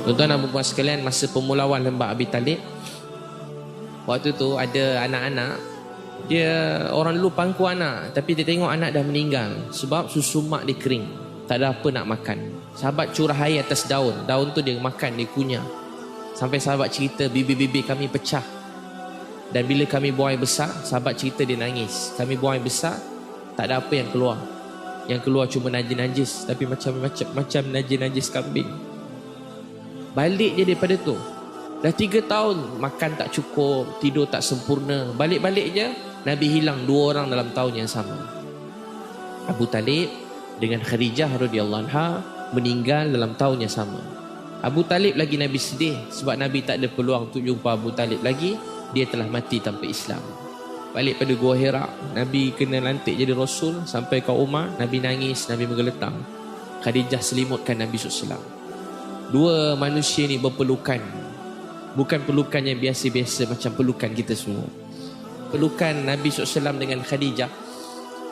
Tuan-tuan dan puan sekalian, masa pemulawan lembah Abi Talib, waktu tu ada anak-anak, dia orang dulu pangku anak, tapi dia tengok anak dah meninggal sebab susu mak dia kering, tak ada apa nak makan. Sahabat curah air atas daun, daun tu dia makan, dia kunyah. Sampai sahabat cerita, bibir-bibir kami pecah. Dan bila kami buang air besar, sahabat cerita dia nangis. Kami buang air besar, tak ada apa yang keluar. Yang keluar cuma najis-najis, tapi macam najis-najis kambing. Balik je daripada tu. Dah 3 tahun makan tak cukup, tidur tak sempurna. Balik-balik je Nabi hilang 2 orang dalam tahun yang sama. Abu Talib dengan Khadijah radhiyallahu anha meninggal dalam tahun yang sama. Abu Talib lagi Nabi sedih sebab Nabi tak ada peluang untuk jumpa Abu Talib lagi. Dia telah mati tanpa Islam. Balik pada Gua Hira, Nabi kena lantik jadi Rasul. Sampai ke Umar, Nabi nangis, Nabi menggeletang. Khadijah selimutkan Nabi SAW. 2 manusia ni berpelukan. Bukan pelukan yang biasa-biasa macam pelukan kita semua. Pelukan Nabi SAW dengan Khadijah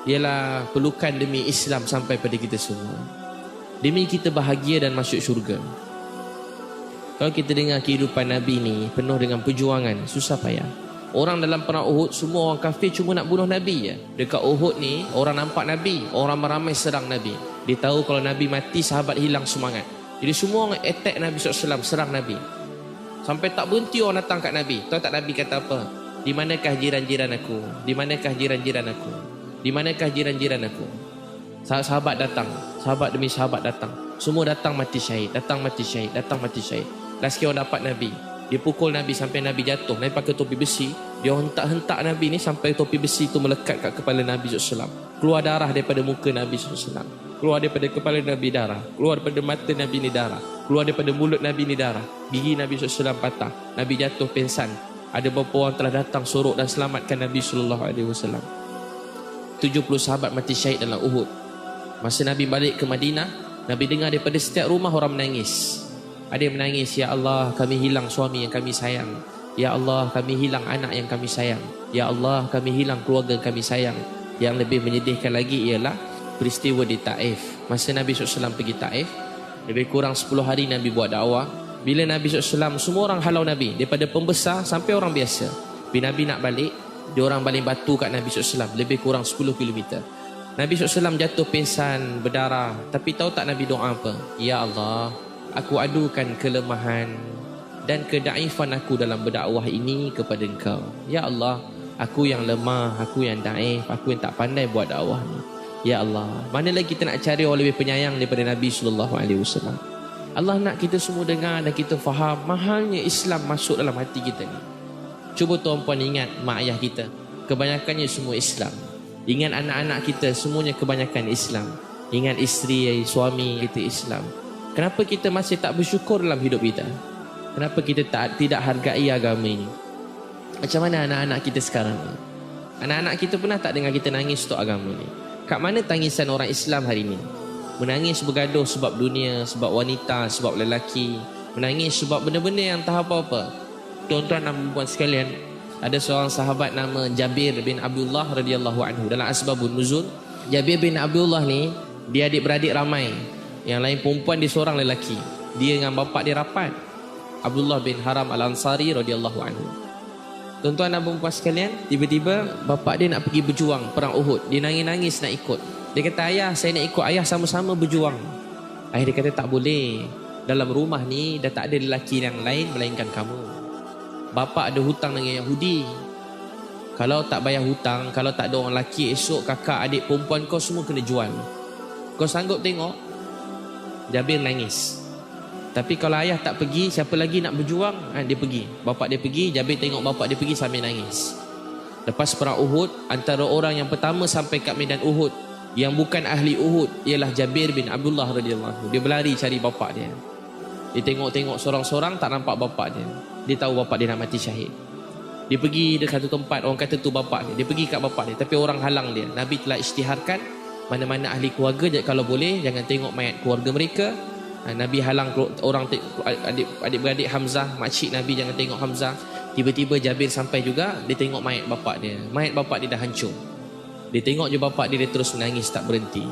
ialah pelukan demi Islam sampai pada kita semua. Demi kita bahagia dan masuk syurga. Kalau kita dengar kehidupan Nabi ni penuh dengan perjuangan, susah payah. Orang dalam perang Uhud, semua orang kafir cuma nak bunuh Nabi je. Dekat Uhud ni, orang nampak Nabi, orang ramai serang Nabi. Dia tahu kalau Nabi mati, sahabat hilang semangat. Jadi semua orang attack Nabi SAW, serang Nabi. Sampai tak berhenti orang datang kat Nabi. Tahu tak Nabi kata apa? Di manakah jiran-jiran aku? Di manakah jiran-jiran aku? Di manakah jiran-jiran aku? Sahabat datang, sahabat demi sahabat datang. Semua datang mati syahid, datang mati syahid, datang mati syahid. Last kali orang dapat Nabi, dia pukul Nabi sampai Nabi jatuh. Nabi pakai topi besi, dia hentak-hentak Nabi ni sampai topi besi tu melekat kat kepala Nabi SAW. Keluar darah daripada muka Nabi SAW, keluar daripada kepala Nabi darah, keluar daripada mata Nabi ni darah, keluar daripada mulut Nabi ni darah. Gigi Nabi SAW patah, Nabi jatuh pingsan. Ada beberapa orang telah datang sorok dan selamatkan Nabi SAW. 70 sahabat mati syahid dalam Uhud. Masa Nabi balik ke Madinah, Nabi dengar daripada setiap rumah orang menangis. Ada yang menangis, ya Allah kami hilang suami yang kami sayang. Ya Allah kami hilang anak yang kami sayang. Ya Allah kami hilang keluarga yang kami sayang. Yang lebih menyedihkan lagi ialah peristiwa di Taif. Masa Nabi SAW pergi Taif, lebih kurang 10 hari Nabi buat dakwah. Bila Nabi SAW, semua orang halau Nabi, daripada pembesar sampai orang biasa. Bila Nabi nak balik, dia orang baling batu kat Nabi SAW, lebih kurang 10 km. Nabi SAW jatuh pingsan, berdarah. Tapi tahu tak Nabi doa apa? Ya Allah, aku adukan kelemahan dan kedaifan aku dalam berdakwah ini kepada Engkau. Ya Allah, aku yang lemah, aku yang daif, aku yang tak pandai buat dakwah ni. Ya Allah, mana lagi kita nak cari orang lebih penyayang daripada Nabi SAW. Allah nak kita semua dengar dan kita faham mahalnya Islam masuk dalam hati kita ni. Cuba tuan-puan ingat mak ayah kita, kebanyakannya semua Islam. Ingat anak-anak kita, semuanya kebanyakan Islam. Ingat isteri, suami kita Islam. Kenapa kita masih tak bersyukur dalam hidup kita? Kenapa kita tidak hargai agama ini? Macam mana anak-anak kita sekarang ni? Anak-anak kita pernah tak dengar kita nangis untuk agama ni? Kat mana tangisan orang Islam hari ini? Menangis bergaduh sebab dunia, sebab wanita, sebab lelaki. Menangis sebab benda-benda yang tak apa-apa. Tuan-tuan dan puan sekalian, ada seorang sahabat nama Jabir bin Abdullah radhiyallahu anhu. Dalam Asbabun Nuzul, Jabir bin Abdullah ni, dia adik-beradik ramai. Yang lain perempuan, dia seorang lelaki. Dia dengan bapa dia rapat, Abdullah bin Haram Al-Ansari radhiyallahu anhu. Tuan-tuan dan puan sekalian, tiba-tiba bapa dia nak pergi berjuang perang Uhud. Dia nangis-nangis nak ikut. Dia kata, ayah saya nak ikut, ayah sama-sama berjuang. Ayah dia kata, tak boleh. Dalam rumah ni dah tak ada lelaki yang lain melainkan kamu. Bapa ada hutang dengan Yahudi. Kalau tak bayar hutang, kalau tak ada orang lelaki, esok kakak adik perempuan kau semua kena jual. Kau sanggup tengok? Jabir nangis. Tapi kalau ayah tak pergi, siapa lagi nak berjuang? Dia pergi. Bapa dia pergi, Jabir tengok bapa dia pergi sambil nangis. Lepas perang Uhud, antara orang yang pertama sampai kat medan Uhud yang bukan ahli Uhud ialah Jabir bin Abdullah radhiyallahu anhu. Dia berlari cari bapa dia. Dia tengok-tengok sorang-sorang, tak nampak bapa dia. Dia tahu bapa dia nak mati syahid. Dia pergi dekat satu tempat, orang kata tu bapa dia. Dia pergi kat bapa dia, tapi orang halang dia. Nabi telah isytiharkan mana-mana ahli keluarga, kalau boleh jangan tengok mayat keluarga mereka. Nabi halang orang adik-beradik Hamzah, makcik Nabi jangan tengok Hamzah. Tiba-tiba Jabir sampai juga, dia tengok mayat bapa dia. Mayat bapa dia dah hancur. Dia tengok je bapa dia, dia terus menangis tak berhenti.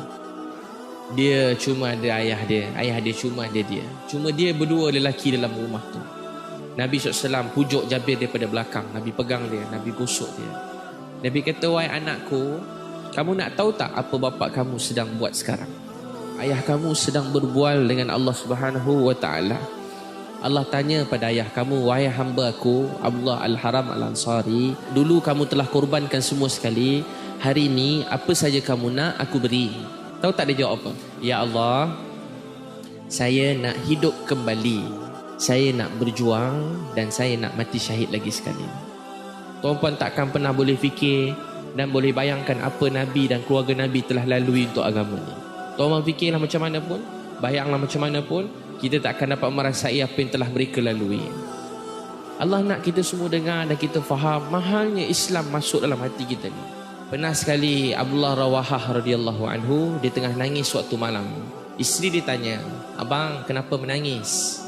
Dia cuma ada ayah dia. Ayah dia cuma ada dia. Cuma dia berdua lelaki dalam rumah tu. Nabi SAW pujuk Jabir daripada belakang. Nabi pegang dia, Nabi gosok dia. Nabi kata, wahai anakku, kamu nak tahu tak apa bapa kamu sedang buat sekarang? Ayah kamu sedang berbual dengan Allah Subhanahu wa taala. Allah tanya pada ayah kamu, wahai hamba aku Abdullah Al-Haram Al-Ansari, dulu kamu telah korbankan semua sekali. Hari ini apa saja kamu nak aku beri. Tahu tak dia jawab apa? Ya Allah, saya nak hidup kembali. Saya nak berjuang dan saya nak mati syahid lagi sekali. Tuan-puan takkan pernah boleh fikir dan boleh bayangkan apa Nabi dan keluarga Nabi telah lalui untuk agama ni. Tuan-puan fikirlah macam mana pun, bayanglah macam mana pun, kita tak akan dapat merasai apa yang telah mereka lalui. Allah nak kita semua dengar dan kita faham mahalnya Islam masuk dalam hati kita ni. Pernah sekali Abdullah Rawahah radhiyallahu anhu, dia tengah nangis suatu malam. Isteri dia tanya, abang kenapa menangis?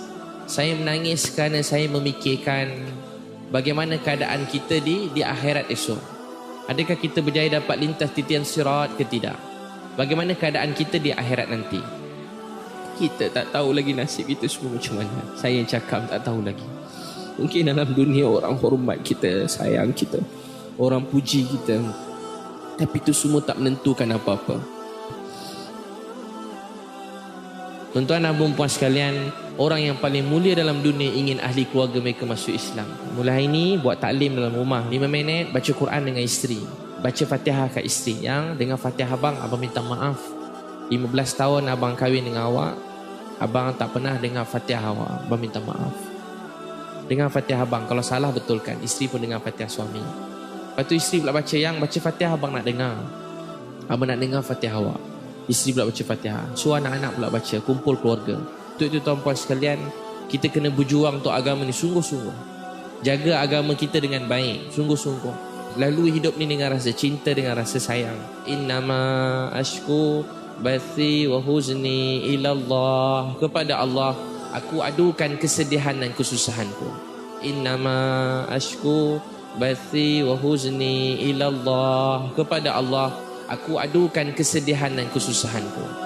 Saya menangis kerana saya memikirkan bagaimana keadaan kita di akhirat esok. Adakah kita berjaya dapat lintas titian sirat ke tidak? Bagaimana keadaan kita di akhirat nanti? Kita tak tahu lagi nasib kita semua macam mana. Saya yang cakap tak tahu lagi. Mungkin dalam dunia orang hormat kita, sayang kita, orang puji kita, tapi itu semua tak menentukan apa-apa. Tuan-tuan dan puan-puan sekalian, orang yang paling mulia dalam dunia ingin ahli keluarga mereka masuk Islam. Mulai ini buat taklim dalam rumah 5 minit, baca Quran dengan isteri, baca Fatihah kat isteri. Yang dengan Fatihah abang minta maaf, 15 tahun abang kahwin dengan awak, abang tak pernah dengar Fatihah awak, abang minta maaf. Dengan Fatihah abang, kalau salah betulkan. Isteri pun dengan Fatihah suami. Lepas tu isteri pula baca, yang baca Fatihah abang nak dengar, abang nak dengar Fatihah awak. Isteri pula baca Fatihah, suruh anak-anak pula baca, kumpul keluarga. Untuk itu tuan-puan sekalian, kita kena berjuang untuk agama ni sungguh-sungguh. Jaga agama kita dengan baik, sungguh-sungguh. Lalui hidup ni dengan rasa cinta, dengan rasa sayang. Innama ashku bathi wa huzni ilallah. Kepada Allah aku adukan kesedihan dan kesusahanku. Innama ashku bathi wa huzni ilallah. Kepada Allah aku adukan kesedihan dan kesusahanku.